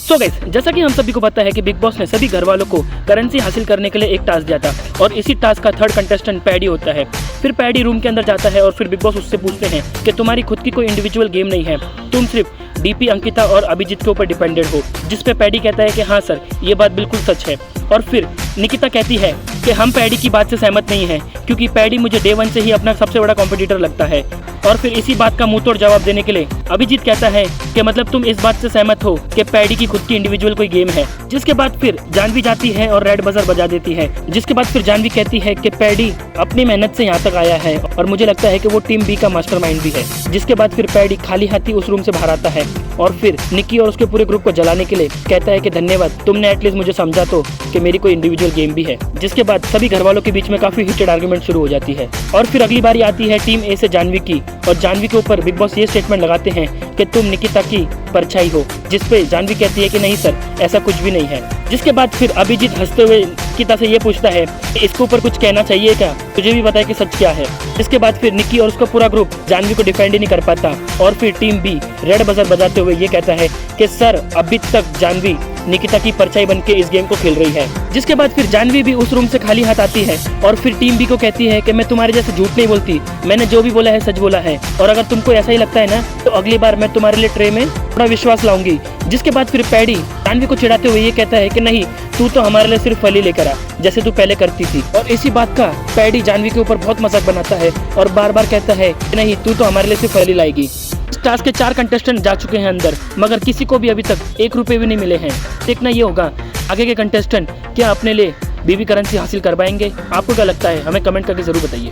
So guys, जैसा कि हम सभी को पता है कि बिग बॉस ने सभी घर वालों को करेंसी हासिल करने के लिए एक टास्क दिया था और इसी टास्क का थर्ड कंटेस्टेंट पैडी होता है। फिर पैडी रूम के अंदर जाता है और फिर बिग बॉस उससे पूछते हैं कि तुम्हारी खुद की कोई इंडिविजुअल गेम नहीं है, तुम सिर्फ डीपी, अंकिता और अभिजीत के ऊपर डिपेंडेंट हो। जिस पे पैडी कहता है कि हाँ सर, ये बात बिल्कुल सच है। और फिर निकिता कहती है कि हम पैडी की बात से सहमत नहीं हैं क्योंकि पैडी मुझे डे 1 से ही अपना सबसे बड़ा कॉम्पिटिटर लगता है। और फिर इसी बात का मुंह तोड़ जवाब देने के लिए अभिजीत कहता है कि मतलब तुम इस बात से सहमत हो कि पैडी की खुद की इंडिविजुअल कोई गेम है। जिसके बाद फिर जानवी जाती है और रेड बजर बजा देती है। जिसके बाद फिर जानवी कहती है कि पैडी अपनी मेहनत से यहाँ तक आया है और मुझे लगता है कि वो टीम बी का मास्टरमाइंड भी है। जिसके बाद फिर पैडी खाली हाथी उस रूम से बाहर आता है और फिर निक्की और उसके पूरे ग्रुप को जलाने के लिए कहता है कि धन्यवाद, तुमने एटलीस्ट मुझे समझा तो कि मेरी कोई इंडिविजुअल गेम भी है। जिसके बाद सभी घर वालों के बीच में काफी हीटेड आर्गुमेंट शुरू हो जाती है। और फिर अगली बारी आती है टीम ए से जानवी की और जानवी के ऊपर बिग बॉस ये स्टेटमेंट लगाते हैं कि तुम निकिता की परछाई हो। जिसपे जानवी कहती है कि नहीं सर, ऐसा कुछ भी नहीं है। जिसके बाद फिर अभिजीत हंसते हुए निकिता से ये पूछता है कि इसके ऊपर कुछ कहना चाहिए क्या, तुझे भी पता है कि सच क्या है। इसके बाद फिर निक्की और उसका पूरा ग्रुप जानवी को डिफेंड ही नहीं कर पाता और फिर टीम बी रेड बजर बजाते हुए ये कहता है कि सर अभी तक जानवी निकिता की परछाई बनके इस गेम को खेल रही है। जिसके बाद फिर जानवी भी उस रूम से खाली हाथ आती है और फिर टीम बी को कहती है कि मैं तुम्हारे जैसे झूठ नहीं बोलती, मैंने जो भी बोला है सच बोला है और अगर तुमको ऐसा ही लगता है ना तो अगली बार मैं तुम्हारे लिए ट्रे में थोड़ा विश्वास लाऊंगी। जिसके बाद फिर पैडी जानवी को चिढ़ाते हुए ये कहता है कि नहीं, तू तो हमारे लिए सिर्फ फली लेकर आ जैसे तू पहले करती थी। और इसी बात का पैडी जानवी के ऊपर बहुत मजाक बनाता है और बार बार कहता है कि नहीं, तू तो हमारे लिए सिर्फ फली लाएगी। इस टास्क के 4 कंटेस्टेंट जा चुके हैं अंदर, मगर किसी को भी अभी तक 1 रुपये भी नहीं मिले हैं। देखना ये होगा आगे के कंटेस्टेंट क्या अपने लिए बीबी करेंसी हासिल कर पाएंगे। आपको क्या लगता है, हमें कमेंट करके जरूर बताइए।